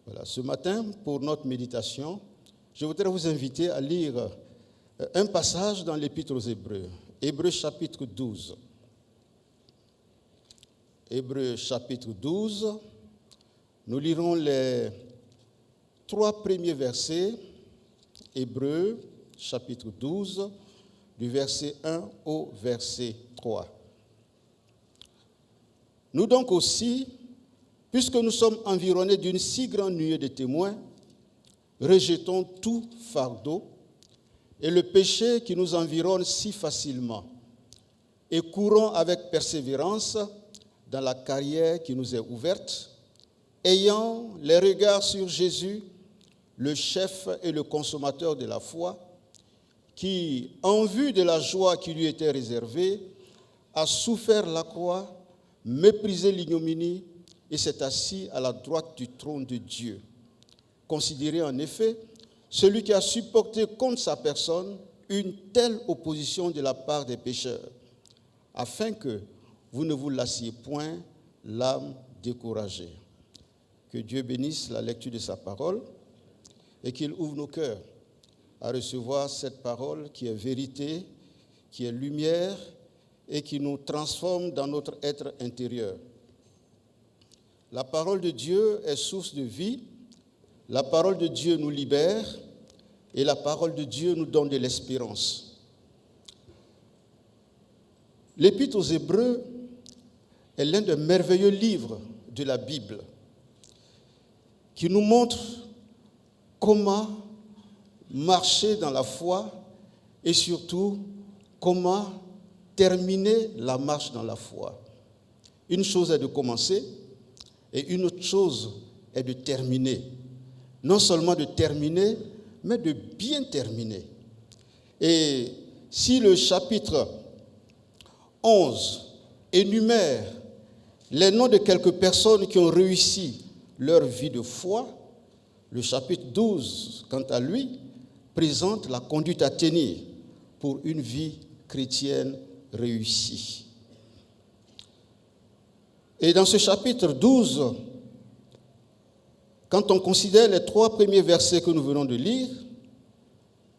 Voilà, ce matin, pour notre méditation, je voudrais vous inviter à lire un passage dans l'Épître aux Hébreux, Hébreux chapitre 12. Hébreux chapitre 12, nous lirons les 3 premiers versets, Hébreux chapitre 12, du verset 1 au verset 3. Nous donc aussi, puisque nous sommes environnés d'une si grande nuée de témoins, rejetons tout fardeau et le péché qui nous environne si facilement et courons avec persévérance dans la carrière qui nous est ouverte, ayant les regards sur Jésus, le chef et le consommateur de la foi, qui, en vue de la joie qui lui était réservée, a souffert la croix, méprisé l'ignominie et s'est assis à la droite du trône de Dieu. Considérez en effet celui qui a supporté contre sa personne une telle opposition de la part des pécheurs, afin que vous ne vous lassiez point l'âme découragée. Que Dieu bénisse la lecture de sa parole et qu'il ouvre nos cœurs à recevoir cette parole qui est vérité, qui est lumière et qui nous transforme dans notre être intérieur. La parole de Dieu est source de vie, la parole de Dieu nous libère et la parole de Dieu nous donne de l'espérance. L'Épître aux Hébreux est l'un des merveilleux livres de la Bible qui nous montre comment marcher dans la foi et surtout comment terminer la marche dans la foi. Une chose est de commencer et une autre chose est de terminer. Non seulement de terminer, mais de bien terminer. Et si le chapitre 11 énumère les noms de quelques personnes qui ont réussi leur vie de foi, le chapitre 12, quant à lui, présente la conduite à tenir pour une vie chrétienne réussie. Et dans ce chapitre 12, quand on considère les 3 premiers versets que nous venons de lire,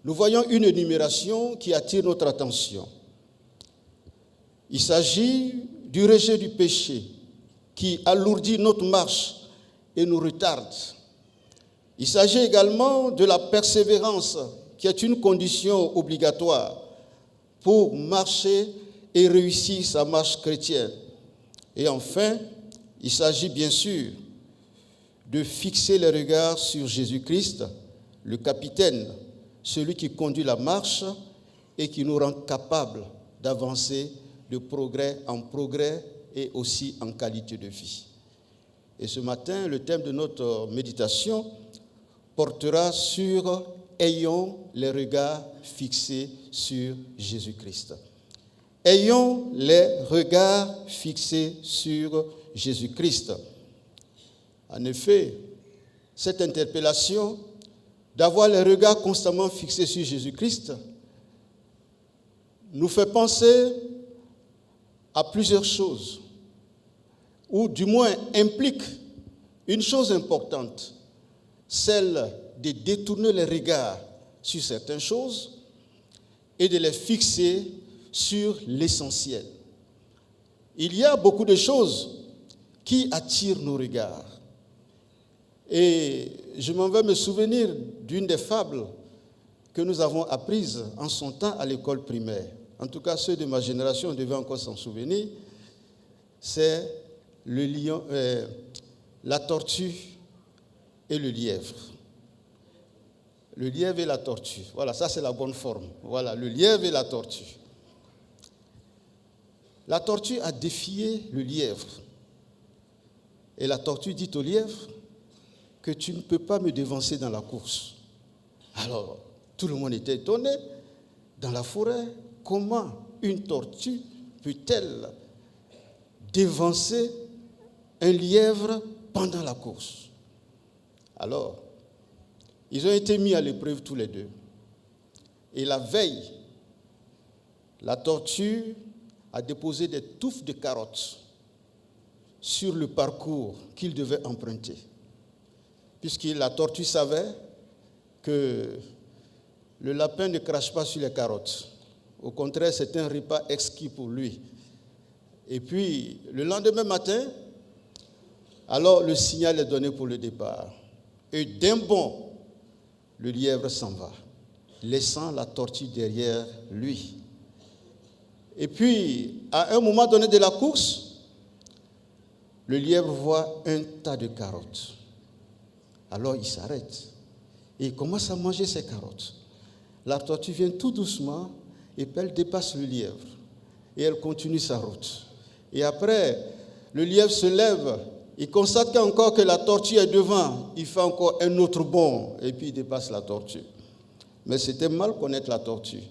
nous voyons une énumération qui attire notre attention. Il s'agit du rejet du péché qui alourdit notre marche et nous retarde. Il s'agit également de la persévérance qui est une condition obligatoire pour marcher et réussir sa marche chrétienne. Et enfin, il s'agit bien sûr de fixer les regards sur Jésus-Christ, le capitaine, celui qui conduit la marche et qui nous rend capables d'avancer de progrès en progrès et aussi en qualité de vie. Et ce matin, le thème de notre méditation portera sur « Ayons les regards fixés sur Jésus-Christ ». Ayons les regards fixés sur Jésus-Christ. En effet, cette interpellation d'avoir les regards constamment fixés sur Jésus-Christ nous fait penser à plusieurs choses, ou du moins implique une chose importante, celle de détourner les regards sur certaines choses et de les fixer sur l'essentiel. Il y a beaucoup de choses qui attirent nos regards. Et je m'en vais me souvenir d'une des fables que nous avons apprises en son temps à l'école primaire. En tout cas, ceux de ma génération devaient encore s'en souvenir. C'est le lion, la tortue et le lièvre. Le lièvre et la tortue. Voilà, ça c'est la bonne forme. Voilà, le lièvre et la tortue. La tortue a défié le lièvre. Et la tortue dit au lièvre que tu ne peux pas me devancer dans la course. Alors, tout le monde était étonné. Dans la forêt, comment une tortue peut-elle devancer un lièvre pendant la course? Alors, ils ont été mis à l'épreuve tous les deux. Et la veille, la tortue a déposé des touffes de carottes sur le parcours qu'il devait emprunter. puisque la tortue savait que le lapin ne crache pas sur les carottes. Au contraire, c'est un repas exquis pour lui. Et puis, le lendemain matin, alors le signal est donné pour le départ. Et d'un bond, le lièvre s'en va, laissant la tortue derrière lui. Et puis, à un moment donné de la course, le lièvre voit un tas de carottes. Alors il s'arrête et il commence à manger ses carottes. La tortue vient tout doucement et puis elle dépasse le lièvre. Et elle continue sa route. Et après, le lièvre se lève, il constate qu'encore que la tortue est devant. Il fait encore un autre bond et puis il dépasse la tortue. Mais c'était mal connaître la tortue.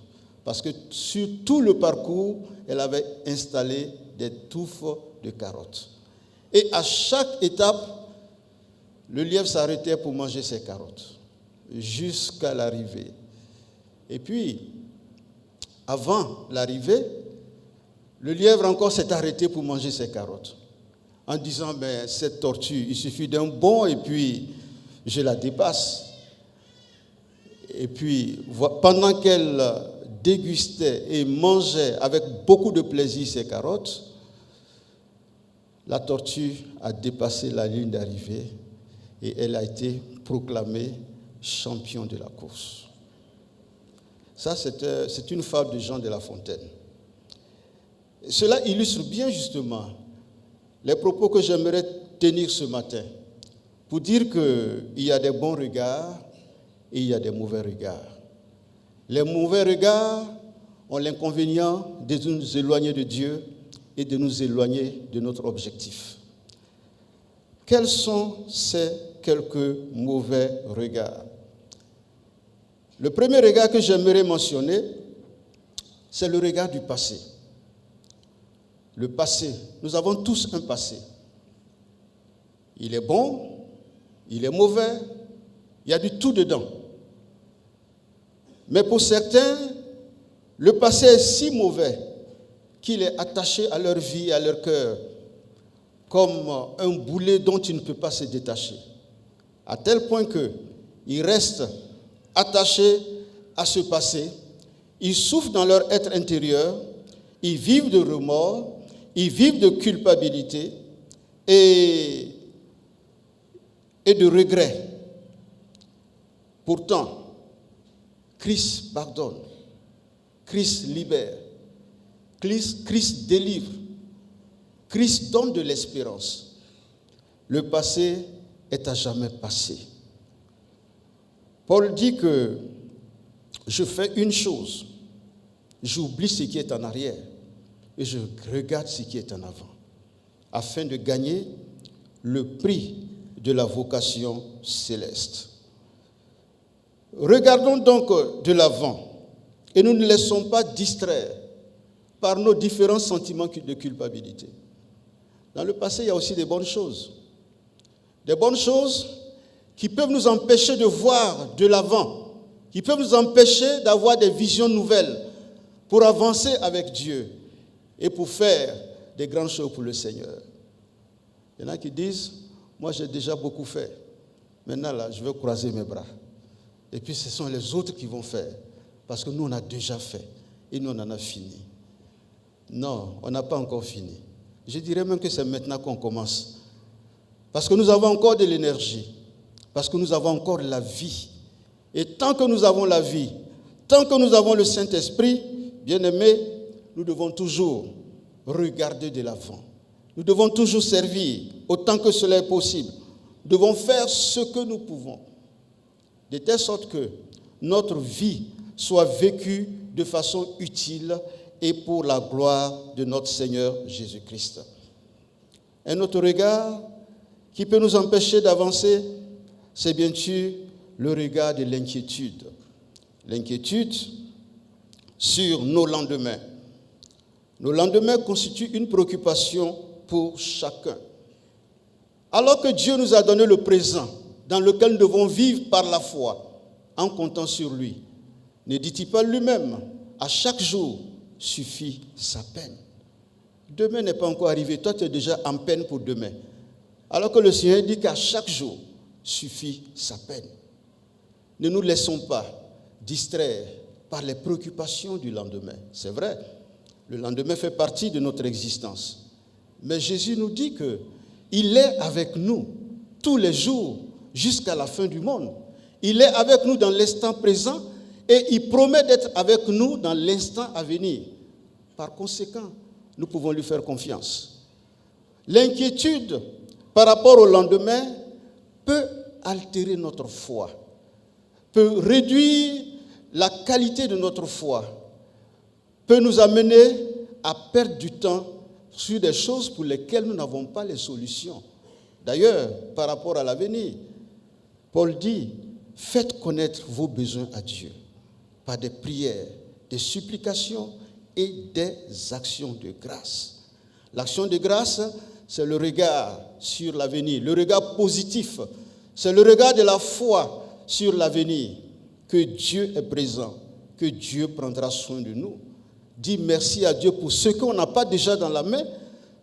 Parce que sur tout le parcours, elle avait installé des touffes de carottes. Et à chaque étape, le lièvre s'arrêtait pour manger ses carottes, jusqu'à l'arrivée. Et puis, avant l'arrivée, le lièvre encore s'est arrêté pour manger ses carottes, en disant, mais cette tortue, il suffit d'un bond et puis je la dépasse. Et puis, pendant qu'elle dégustait et mangeait avec beaucoup de plaisir ses carottes, la tortue a dépassé la ligne d'arrivée et elle a été proclamée champion de la course. Ça, c'est une fable de Jean de La Fontaine. Cela illustre bien justement les propos que j'aimerais tenir ce matin pour dire qu'il y a des bons regards et il y a des mauvais regards. Les mauvais regards ont l'inconvénient de nous éloigner de Dieu et de nous éloigner de notre objectif. Quels sont ces quelques mauvais regards? Le premier regard que j'aimerais mentionner, c'est le regard du passé. Le passé, nous avons tous un passé. Il est bon, il est mauvais, il y a du tout dedans. Mais pour certains, le passé est si mauvais qu'il est attaché à leur vie, à leur cœur, comme un boulet dont il ne peut pas se détacher. À tel point qu'ils restent attachés à ce passé, ils souffrent dans leur être intérieur, ils vivent de remords, ils vivent de culpabilité et de regrets. Pourtant, Christ pardonne, Christ libère, Christ délivre, Christ donne de l'espérance. Le passé est à jamais passé. Paul dit que je fais une chose, j'oublie ce qui est en arrière et je regarde ce qui est en avant, afin de gagner le prix de la vocation céleste. Regardons donc de l'avant et nous ne laissons pas distraire par nos différents sentiments de culpabilité. Dans le passé, il y a aussi des bonnes choses. Des bonnes choses qui peuvent nous empêcher de voir de l'avant, qui peuvent nous empêcher d'avoir des visions nouvelles pour avancer avec Dieu et pour faire des grandes choses pour le Seigneur. Il y en a qui disent, moi j'ai déjà beaucoup fait, maintenant là, je vais croiser mes bras. Et puis ce sont les autres qui vont faire, parce que nous on a déjà fait et nous on en a fini. Non, on n'a pas encore fini. Je dirais même que c'est maintenant qu'on commence. Parce que nous avons encore de l'énergie, parce que nous avons encore la vie. Et tant que nous avons la vie, tant que nous avons le Saint-Esprit, bien-aimés, nous devons toujours regarder de l'avant. Nous devons toujours servir autant que cela est possible. Nous devons faire ce que nous pouvons, de telle sorte que notre vie soit vécue de façon utile et pour la gloire de notre Seigneur Jésus-Christ. Un autre regard qui peut nous empêcher d'avancer, c'est bien sûr le regard de l'inquiétude. L'inquiétude sur nos lendemains. Nos lendemains constituent une préoccupation pour chacun. Alors que Dieu nous a donné le présent, dans lequel nous devons vivre par la foi, en comptant sur lui, ne dit-il pas lui-même, à chaque jour suffit sa peine. Demain n'est pas encore arrivé, toi tu es déjà en peine pour demain. Alors que le Seigneur dit qu'à chaque jour, suffit sa peine. Ne nous laissons pas distraire par les préoccupations du lendemain. C'est vrai, le lendemain fait partie de notre existence. Mais Jésus nous dit qu'il est avec nous tous les jours jusqu'à la fin du monde. Il est avec nous dans l'instant présent et il promet d'être avec nous dans l'instant à venir. Par conséquent, nous pouvons lui faire confiance. L'inquiétude par rapport au lendemain peut altérer notre foi, peut réduire la qualité de notre foi, peut nous amener à perdre du temps sur des choses pour lesquelles nous n'avons pas les solutions. D'ailleurs, par rapport à l'avenir, Paul dit, faites connaître vos besoins à Dieu par des prières, des supplications et des actions de grâce. L'action de grâce, c'est le regard sur l'avenir, le regard positif, c'est le regard de la foi sur l'avenir, que Dieu est présent, que Dieu prendra soin de nous. Dire merci à Dieu pour ce qu'on n'a pas déjà dans la main,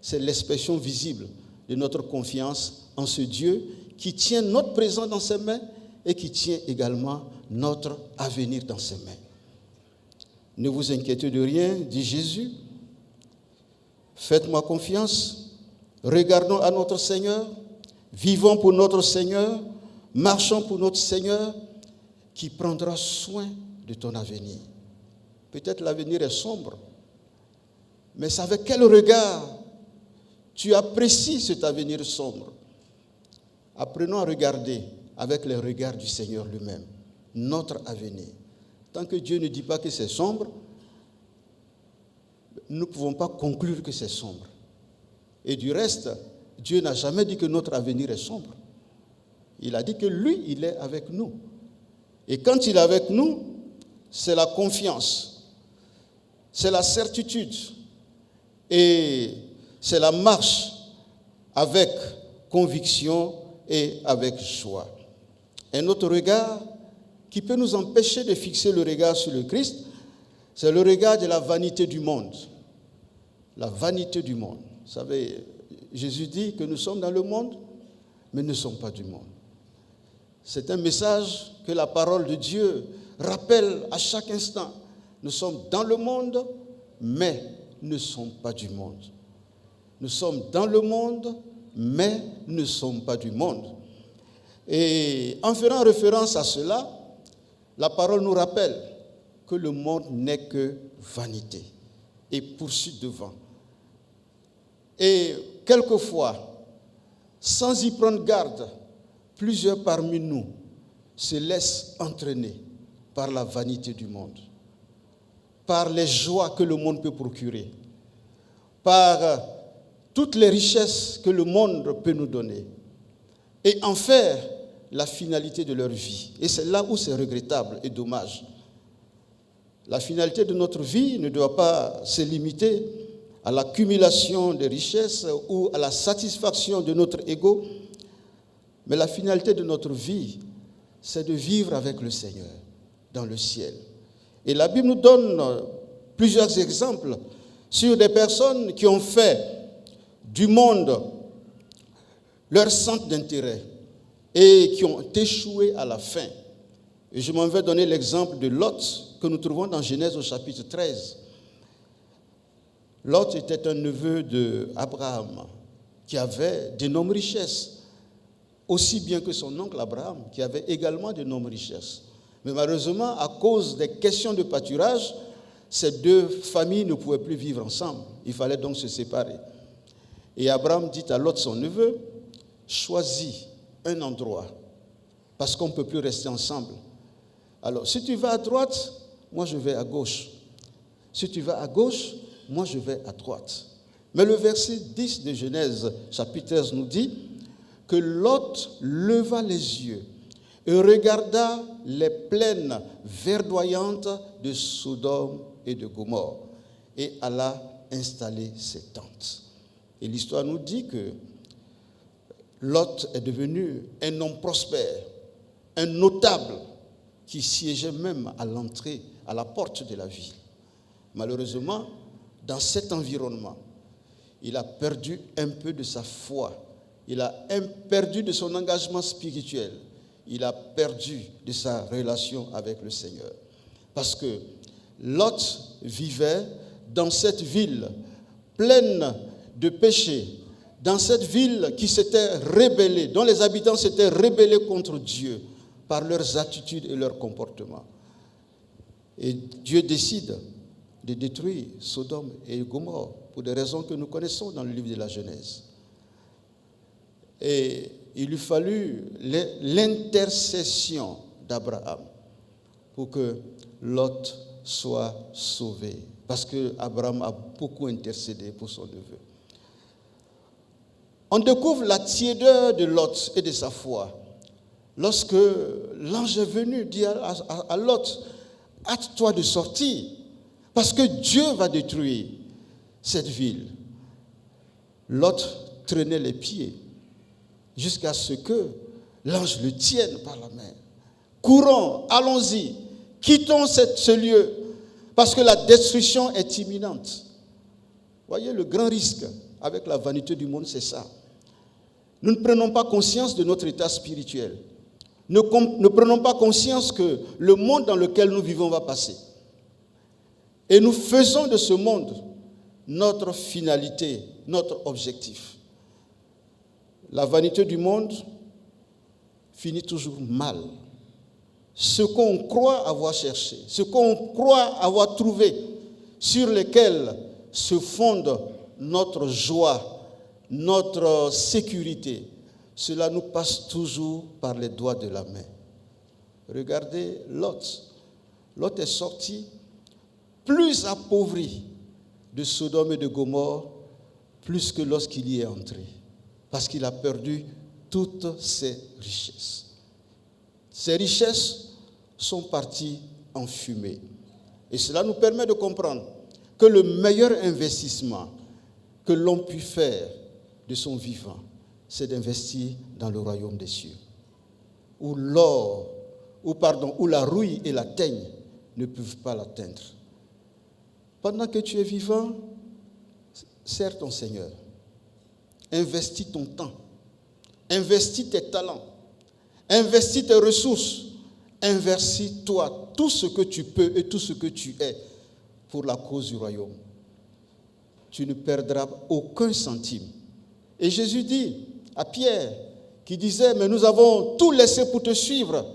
c'est l'expression visible de notre confiance en ce Dieu qui tient notre présent dans ses mains et qui tient également notre avenir dans ses mains. Ne vous inquiétez de rien, dit Jésus. Faites-moi confiance, regardons à notre Seigneur, vivons pour notre Seigneur, marchons pour notre Seigneur qui prendra soin de ton avenir. Peut-être l'avenir est sombre, mais c'est avec quel regard tu apprécies cet avenir sombre? Apprenons à regarder avec les regards du Seigneur lui-même, notre avenir. Tant que Dieu ne dit pas que c'est sombre, nous ne pouvons pas conclure que c'est sombre. Et du reste, Dieu n'a jamais dit que notre avenir est sombre. Il a dit que lui, il est avec nous. Et quand il est avec nous, c'est la confiance, c'est la certitude et c'est la marche avec conviction et avec joie. Un autre regard qui peut nous empêcher de fixer le regard sur le Christ, c'est le regard de la vanité du monde. La vanité du monde. Vous savez, Jésus dit que nous sommes dans le monde, mais ne sommes pas du monde. C'est un message que la parole de Dieu rappelle à chaque instant. Nous sommes dans le monde, mais ne sommes pas du monde. Nous sommes dans le monde, mais ne sommes pas du monde. Et en faisant référence à cela, la parole nous rappelle que le monde n'est que vanité et poursuite de vent. Et quelquefois, sans y prendre garde, plusieurs parmi nous se laissent entraîner par la vanité du monde, par les joies que le monde peut procurer, par toutes les richesses que le monde peut nous donner, et en faire la finalité de leur vie. Et c'est là où c'est regrettable et dommage. La finalité de notre vie ne doit pas se limiter à l'accumulation des richesses ou à la satisfaction de notre ego, mais la finalité de notre vie, c'est de vivre avec le Seigneur dans le ciel. Et la Bible nous donne plusieurs exemples sur des personnes qui ont fait du monde leur centre d'intérêt et qui ont échoué à la fin. Et je m'en vais donner l'exemple de Lot que nous trouvons dans Genèse au chapitre 13. Lot était un neveu d'Abraham qui avait d'énormes richesses, aussi bien que son oncle Abraham, qui avait également d'énormes richesses. Mais malheureusement, à cause des questions de pâturage, ces deux familles ne pouvaient plus vivre ensemble. Il fallait donc se séparer. Et Abraham dit à Lot, son neveu, choisis un endroit, parce qu'on ne peut plus rester ensemble. Alors, si tu vas à droite, moi je vais à gauche. Si tu vas à gauche, moi je vais à droite. Mais le verset 10 de Genèse, chapitre 13, nous dit que Lot leva les yeux et regarda les plaines verdoyantes de Sodome et de Gomorrhe et alla installer ses tentes. Et l'histoire nous dit que Lot est devenu un homme prospère, un notable qui siégeait même à l'entrée, à la porte de la ville. Malheureusement, dans cet environnement, il a perdu un peu de sa foi, il a perdu de son engagement spirituel. Il a perdu de sa relation avec le Seigneur. Parce que Lot vivait dans cette ville pleine de péchés, dans cette ville qui s'était rébellée, dont les habitants s'étaient rébellés contre Dieu par leurs attitudes et leurs comportements. Et Dieu décide de détruire Sodome et Gomorrhe pour des raisons que nous connaissons dans le livre de la Genèse. Et il lui fallut l'intercession d'Abraham pour que Lot soit sauvé. Parce qu'Abraham a beaucoup intercédé pour son neveu. On découvre la tiédeur de Lot et de sa foi lorsque l'ange est venu dire à Lot, hâte-toi de sortir, parce que Dieu va détruire cette ville. Lot traînait les pieds jusqu'à ce que l'ange le tienne par la main. Courons, allons-y, quittons ce lieu, parce que la destruction est imminente. Voyez, le grand risque avec la vanité du monde, c'est ça. Nous ne prenons pas conscience de notre état spirituel. Ne prenons pas conscience que le monde dans lequel nous vivons va passer. Et nous faisons de ce monde notre finalité, notre objectif. La vanité du monde finit toujours mal. Ce qu'on croit avoir cherché, ce qu'on croit avoir trouvé, sur lesquels se fonde notre joie, notre sécurité, cela nous passe toujours par les doigts de la main. Regardez Lot. Lot est sorti plus appauvri de Sodome et de Gomorrhe, plus que lorsqu'il y est entré, parce qu'il a perdu toutes ses richesses. Ces richesses sont parties en fumée. Et cela nous permet de comprendre que le meilleur investissement que l'on puisse faire de son vivant, c'est d'investir dans le royaume des cieux, où où la rouille et la teigne ne peuvent pas l'atteindre. Pendant que tu es vivant, sers ton Seigneur. Investis ton temps. Investis tes talents. Investis tes ressources. Investis toi tout ce que tu peux et tout ce que tu es pour la cause du royaume. Tu ne perdras aucun centime. Et Jésus dit à Pierre, qui disait, mais nous avons tout laissé pour te suivre.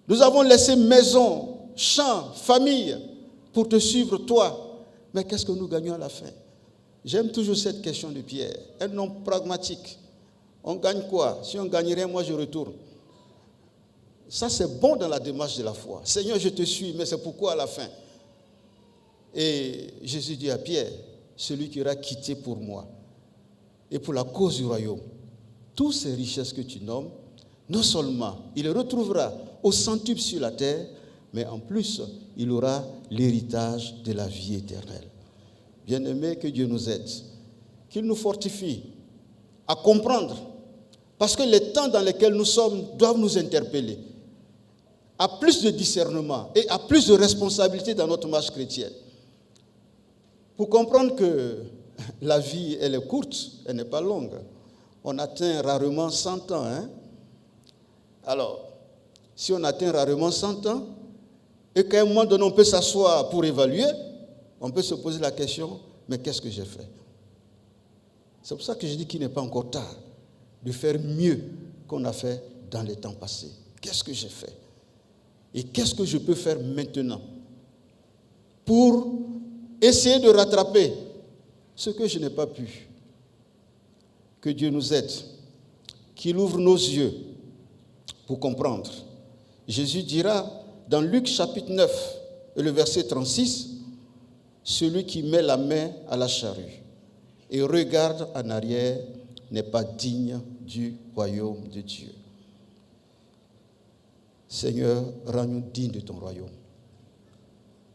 Nous avons laissé maison, champs, famille pour te suivre toi. Mais qu'est-ce que nous gagnons à la fin? J'aime toujours cette question de Pierre. Un homme pragmatique. On gagne quoi? Si on ne gagne rien, moi je retourne. Ça c'est bon dans la démarche de la foi. Seigneur, je te suis, mais c'est pourquoi à la fin? Et Jésus dit à Pierre, celui qui aura quitté pour moi et pour la cause du royaume, toutes ces richesses que tu nommes, non seulement il les retrouvera au centuple sur la terre, mais en plus, il aura l'héritage de la vie éternelle. Bien-aimés, que Dieu nous aide, qu'il nous fortifie à comprendre, parce que les temps dans lesquels nous sommes doivent nous interpeller à plus de discernement et à plus de responsabilité dans notre marche chrétienne. Pour comprendre que la vie, elle est courte, elle n'est pas longue. On atteint rarement 100 ans. Alors, si on atteint rarement 100 ans, et qu'à un moment donné, on peut s'asseoir pour évaluer, on peut se poser la question, mais qu'est-ce que j'ai fait? C'est pour ça que je dis qu'il n'est pas encore tard de faire mieux qu'on a fait dans les temps passés. Qu'est-ce que j'ai fait? Et qu'est-ce que je peux faire maintenant pour essayer de rattraper ce que je n'ai pas pu? Que Dieu nous aide, qu'il ouvre nos yeux pour comprendre. Jésus dira dans Luc chapitre 9, et le verset 36, « Celui qui met la main à la charrue et regarde en arrière n'est pas digne du royaume de Dieu. » Seigneur, rends-nous dignes de ton royaume.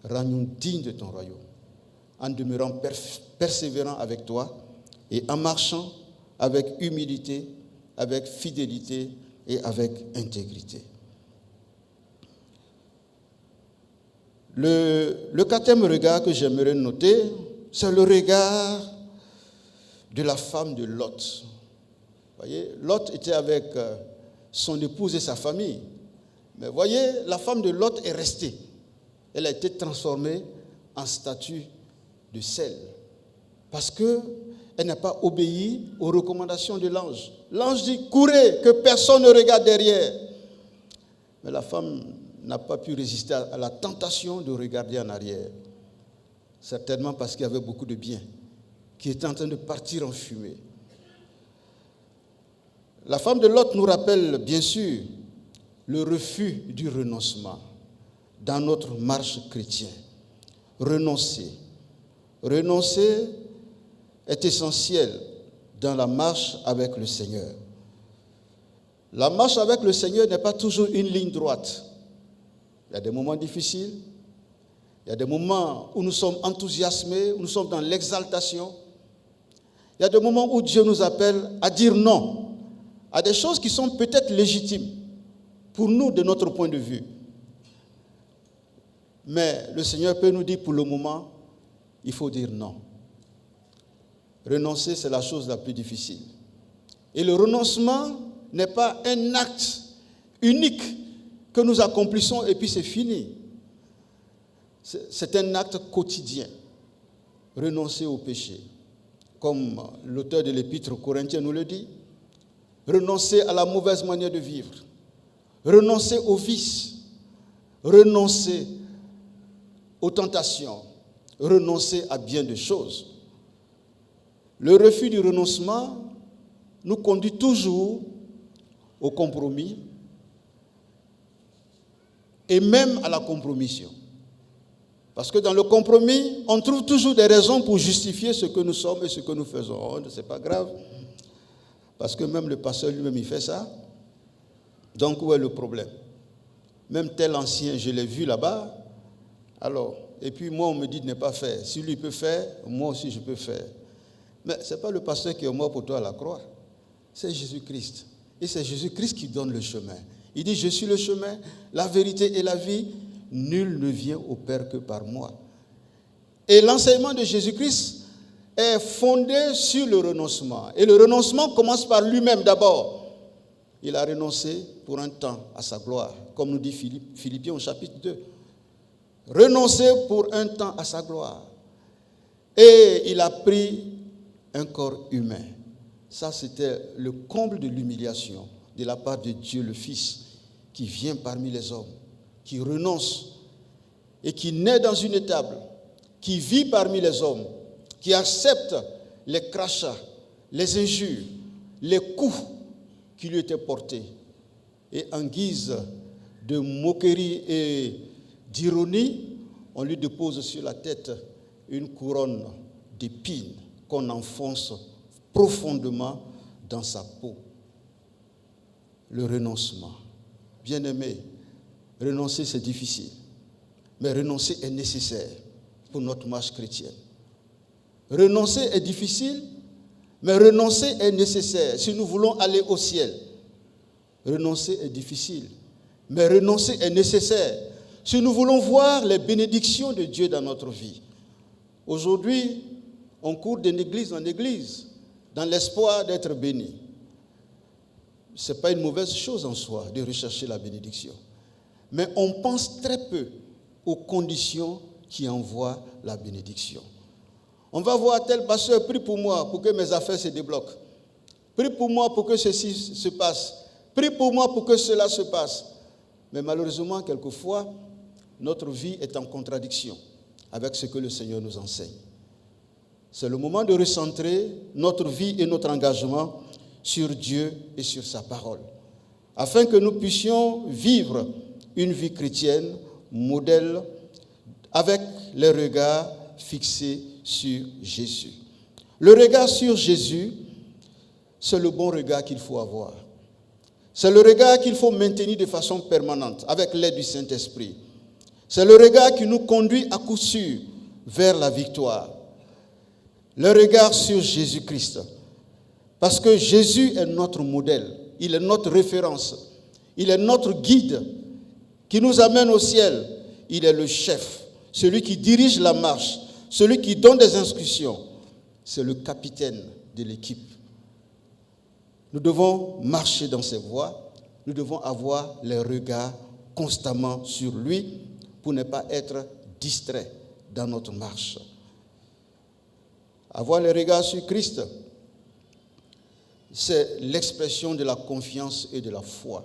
Rends-nous dignes de ton royaume, en demeurant persévérants avec toi et en marchant avec humilité, avec fidélité et avec intégrité. Le quatrième regard que j'aimerais noter, c'est le regard de la femme de Lot. voyez, Lot était avec son épouse et sa famille. Mais voyez, la femme de Lot est restée. Elle a été transformée en statue de sel. Parce qu'elle n'a pas obéi aux recommandations de l'ange. L'ange dit, courez, que personne ne regarde derrière. Mais la femme n'a pas pu résister à la tentation de regarder en arrière. Certainement parce qu'il y avait beaucoup de biens qui étaient en train de partir en fumée. La femme de Lot nous rappelle bien sûr le refus du renoncement dans notre marche chrétienne. Renoncer. Renoncer est essentiel dans la marche avec le Seigneur. La marche avec le Seigneur n'est pas toujours une ligne droite. Il y a des moments difficiles, il y a des moments où nous sommes enthousiasmés, où nous sommes dans l'exaltation. Il y a des moments où Dieu nous appelle à dire non à des choses qui sont peut-être légitimes pour nous de notre point de vue. Mais le Seigneur peut nous dire pour le moment, il faut dire non. Renoncer, c'est la chose la plus difficile. Et le renoncement n'est pas un acte unique que nous accomplissons et puis c'est fini. C'est un acte quotidien. Renoncer au péché. Comme l'auteur de l'Épître aux Corinthiens nous le dit, renoncer à la mauvaise manière de vivre, renoncer aux vices, renoncer aux tentations, renoncer à bien de choses. Le refus du renoncement nous conduit toujours au compromis et même à la compromission. Parce que dans le compromis, on trouve toujours des raisons pour justifier ce que nous sommes et ce que nous faisons. Oh, c'est pas grave. Parce que même le pasteur lui-même, il fait ça. Donc, où est le problème? Même tel ancien, je l'ai vu là-bas. Alors, et puis moi, on me dit de ne pas faire. Si lui peut faire, moi aussi, je peux faire. Mais ce n'est pas le pasteur qui est mort pour toi à la croix. C'est Jésus-Christ. Et c'est Jésus-Christ qui donne le chemin. Il dit, je suis le chemin, la vérité et la vie. Nul ne vient au Père que par moi. Et l'enseignement de Jésus-Christ est fondé sur le renoncement. Et le renoncement commence par lui-même d'abord. Il a renoncé pour un temps à sa gloire, comme nous dit Philippiens au chapitre 2. Renoncer pour un temps à sa gloire. Et il a pris un corps humain. Ça, c'était le comble de l'humiliation de la part de Dieu le Fils, qui vient parmi les hommes, qui renonce et qui naît dans une étable, qui vit parmi les hommes, qui accepte les crachats, les injures, les coups qui lui étaient portés. Et en guise de moquerie et d'ironie, on lui dépose sur la tête une couronne d'épines qu'on enfonce profondément dans sa peau. Le renoncement. Bien-aimé, renoncer c'est difficile, mais renoncer est nécessaire pour notre marche chrétienne. Renoncer est difficile, mais renoncer est nécessaire si nous voulons aller au ciel. Renoncer est difficile, mais renoncer est nécessaire si nous voulons voir les bénédictions de Dieu dans notre vie. Aujourd'hui, on court d'une église en église dans l'espoir d'être béni. Ce n'est pas une mauvaise chose en soi de rechercher la bénédiction. Mais on pense très peu aux conditions qui envoient la bénédiction. On va voir tel pasteur, prie pour moi pour que mes affaires se débloquent. Prie pour moi pour que ceci se passe. Prie pour moi pour que cela se passe. Mais malheureusement, quelquefois, notre vie est en contradiction avec ce que le Seigneur nous enseigne. C'est le moment de recentrer notre vie et notre engagement sur Dieu et sur sa parole, afin que nous puissions vivre une vie chrétienne, modèle, avec les regards fixés sur Jésus. Le regard sur Jésus, c'est le bon regard qu'il faut avoir. C'est le regard qu'il faut maintenir de façon permanente, avec l'aide du Saint-Esprit. C'est le regard qui nous conduit à coup sûr vers la victoire. Le regard sur Jésus-Christ. Parce que Jésus est notre modèle, il est notre référence, il est notre guide qui nous amène au ciel. Il est le chef, celui qui dirige la marche, celui qui donne des instructions. C'est le capitaine de l'équipe. Nous devons marcher dans ses voies. Nous devons avoir les regards constamment sur lui pour ne pas être distraits dans notre marche. Avoir les regards sur Christ, c'est l'expression de la confiance et de la foi.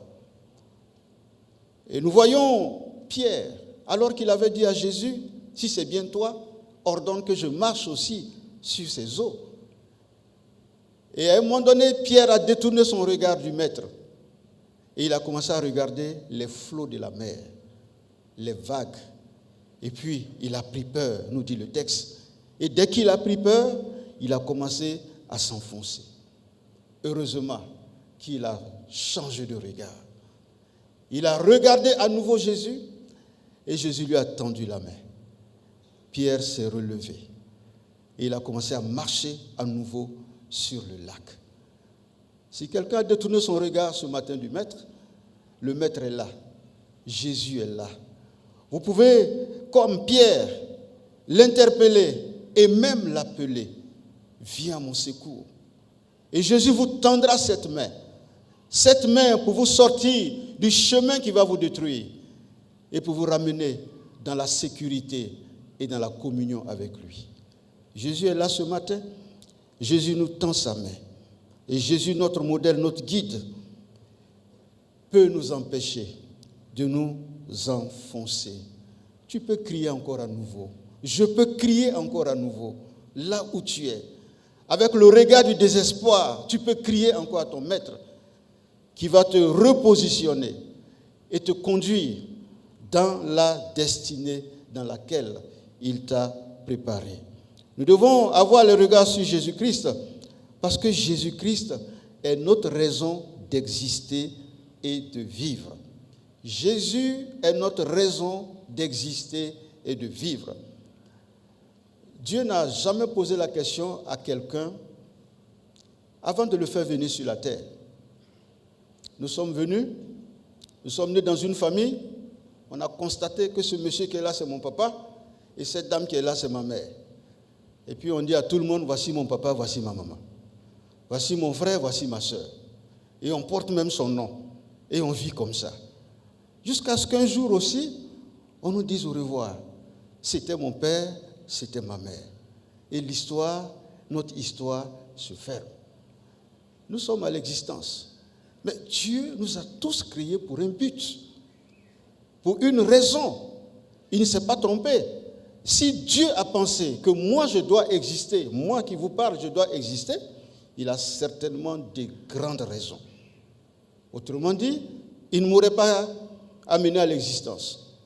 Et nous voyons Pierre, alors qu'il avait dit à Jésus, si c'est bien toi, ordonne que je marche aussi sur ces eaux. Et à un moment donné, Pierre a détourné son regard du maître. Et il a commencé à regarder les flots de la mer, les vagues. Et puis, il a pris peur, nous dit le texte. Et dès qu'il a pris peur, il a commencé à s'enfoncer. Heureusement qu'il a changé de regard. Il a regardé à nouveau Jésus et Jésus lui a tendu la main. Pierre s'est relevé et il a commencé à marcher à nouveau sur le lac. Si quelqu'un a détourné son regard ce matin du maître, le maître est là. Jésus est là. Vous pouvez, comme Pierre, l'interpeller et même l'appeler. Viens à mon secours. Et Jésus vous tendra cette main pour vous sortir du chemin qui va vous détruire et pour vous ramener dans la sécurité et dans la communion avec lui. Jésus est là ce matin. Jésus nous tend sa main. Et Jésus, notre modèle, notre guide, peut nous empêcher de nous enfoncer. Tu peux crier encore à nouveau. Je peux crier encore à nouveau. Là où tu es, avec le regard du désespoir, tu peux crier encore à ton maître qui va te repositionner et te conduire dans la destinée dans laquelle il t'a préparé. Nous devons avoir le regard sur Jésus-Christ parce que Jésus-Christ est notre raison d'exister et de vivre. Jésus est notre raison d'exister et de vivre. Dieu n'a jamais posé la question à quelqu'un avant de le faire venir sur la terre. Nous sommes venus, nous sommes nés dans une famille, on a constaté que ce monsieur qui est là, c'est mon papa, et cette dame qui est là, c'est ma mère. Et puis on dit à tout le monde, voici mon papa, voici ma maman. Voici mon frère, voici ma soeur. Et on porte même son nom. Et on vit comme ça. Jusqu'à ce qu'un jour aussi, on nous dise au revoir. C'était mon père, c'était ma mère. Et l'histoire, notre histoire se ferme. Nous sommes à l'existence. Mais Dieu nous a tous créés pour un but. Pour une raison. Il ne s'est pas trompé. Si Dieu a pensé que moi je dois exister, moi qui vous parle, je dois exister, il a certainement des grandes raisons. Autrement dit, il ne m'aurait pas amené à l'existence.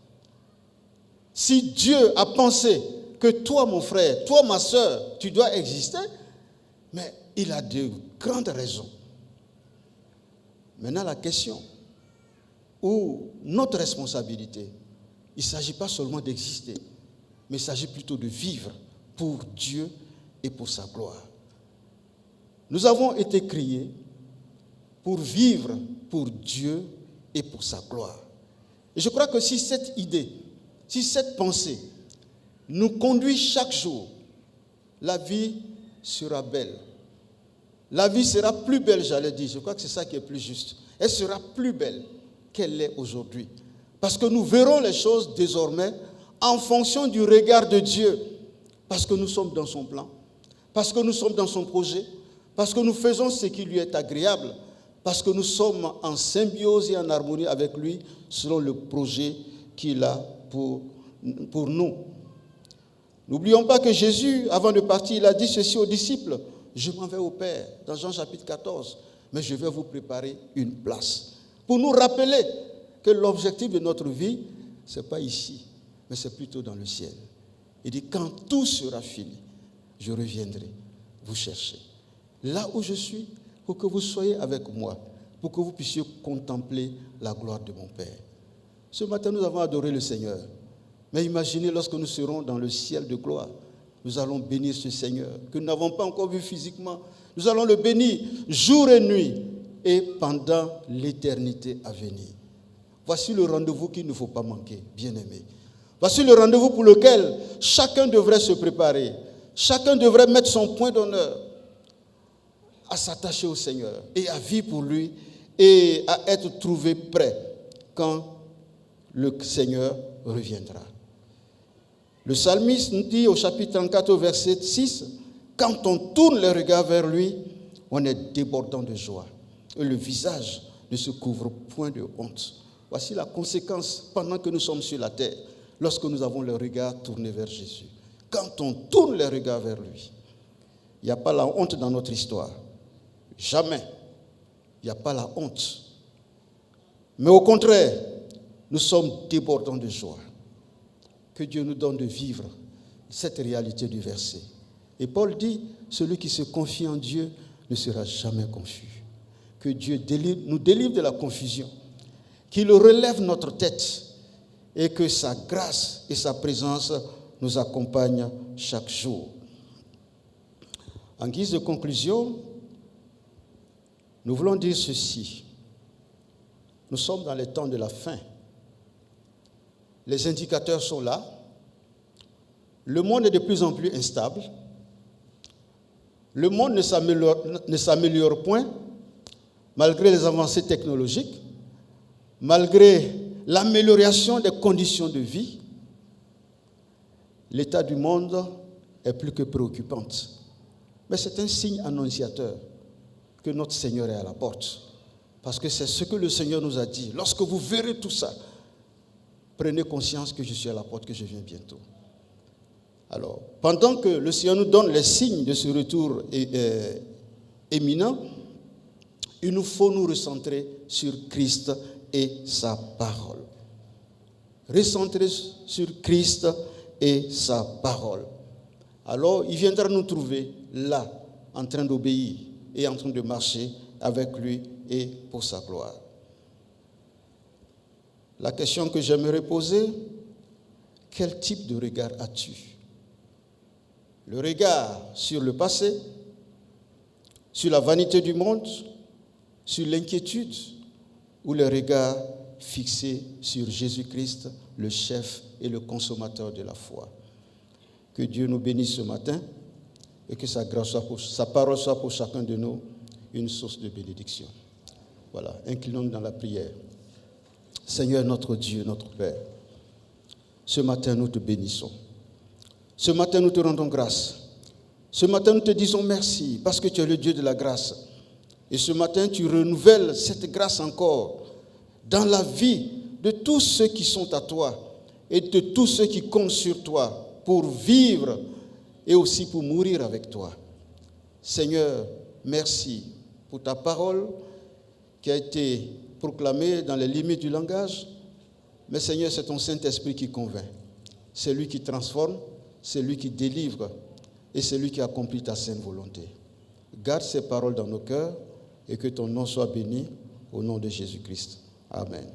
Si Dieu a pensé que toi, mon frère, toi, ma soeur, tu dois exister, mais il a de grandes raisons. Maintenant, la question, ou notre responsabilité, il ne s'agit pas seulement d'exister, mais il s'agit plutôt de vivre pour Dieu et pour sa gloire. Nous avons été créés pour vivre pour Dieu et pour sa gloire. Et je crois que si cette idée, si cette pensée nous conduit chaque jour, la vie sera belle. La vie sera plus belle, j'allais dire. Je crois que c'est ça qui est plus juste. Elle sera plus belle qu'elle l'est aujourd'hui. Parce que nous verrons les choses désormais en fonction du regard de Dieu. Parce que nous sommes dans son plan. Parce que nous sommes dans son projet. Parce que nous faisons ce qui lui est agréable. Parce que nous sommes en symbiose et en harmonie avec lui selon le projet qu'il a pour nous. N'oublions pas que Jésus, avant de partir, il a dit ceci aux disciples. Je m'en vais au Père, dans Jean chapitre 14, mais je vais vous préparer une place. Pour nous rappeler que l'objectif de notre vie, ce n'est pas ici, mais c'est plutôt dans le ciel. Il dit, quand tout sera fini, je reviendrai vous chercher. Là où je suis, pour que vous soyez avec moi, pour que vous puissiez contempler la gloire de mon Père. Ce matin, nous avons adoré le Seigneur. Mais imaginez lorsque nous serons dans le ciel de gloire, nous allons bénir ce Seigneur que nous n'avons pas encore vu physiquement. Nous allons le bénir jour et nuit et pendant l'éternité à venir. Voici le rendez-vous qu'il ne faut pas manquer, bien-aimés. Voici le rendez-vous pour lequel chacun devrait se préparer. Chacun devrait mettre son point d'honneur à s'attacher au Seigneur et à vivre pour lui et à être trouvé prêt quand le Seigneur reviendra. Le psalmiste nous dit au chapitre 34, au verset 6, « Quand on tourne le regard vers lui, on est débordant de joie. Et le visage ne se couvre point de honte. » Voici la conséquence pendant que nous sommes sur la terre, lorsque nous avons le regard tourné vers Jésus. Quand on tourne le regard vers lui, il n'y a pas la honte dans notre histoire. Jamais. Il n'y a pas la honte. Mais au contraire, nous sommes débordants de joie. Que Dieu nous donne de vivre cette réalité du verset. Et Paul dit, celui qui se confie en Dieu ne sera jamais confus. Que Dieu nous délivre de la confusion, qu'il relève notre tête et que sa grâce et sa présence nous accompagnent chaque jour. En guise de conclusion, nous voulons dire ceci. Nous sommes dans les temps de la fin. Les indicateurs sont là. Le monde est de plus en plus instable. Le monde ne s'améliore point, malgré les avancées technologiques, malgré l'amélioration des conditions de vie. L'état du monde est plus que préoccupant. Mais c'est un signe annonciateur que notre Seigneur est à la porte. Parce que c'est ce que le Seigneur nous a dit. Lorsque vous verrez tout ça, prenez conscience que je suis à la porte, que je viens bientôt. Alors, pendant que le Seigneur nous donne les signes de ce retour éminent, il nous faut nous recentrer sur Christ et sa parole. Recentrer sur Christ et sa parole. Alors, il viendra nous trouver là, en train d'obéir et en train de marcher avec lui et pour sa gloire. La question que j'aimerais poser, quel type de regard as-tu? Le regard sur le passé, sur la vanité du monde, sur l'inquiétude, ou le regard fixé sur Jésus-Christ, le chef et le consommateur de la foi? Que Dieu nous bénisse ce matin et que sa grâce soit sa parole soit pour chacun de nous une source de bénédiction. Voilà, inclinons-nous dans la prière. Seigneur notre Dieu, notre Père, ce matin nous te bénissons. Ce matin nous te rendons grâce. Ce matin nous te disons merci parce que tu es le Dieu de la grâce. Et ce matin tu renouvelles cette grâce encore dans la vie de tous ceux qui sont à toi et de tous ceux qui comptent sur toi pour vivre et aussi pour mourir avec toi. Seigneur, merci pour ta parole qui a été proclamée dans les limites du langage. Mais Seigneur, c'est ton Saint-Esprit qui convainc. C'est lui qui transforme, c'est lui qui délivre et c'est lui qui accomplit ta sainte volonté. Garde ces paroles dans nos cœurs et que ton nom soit béni au nom de Jésus-Christ. Amen.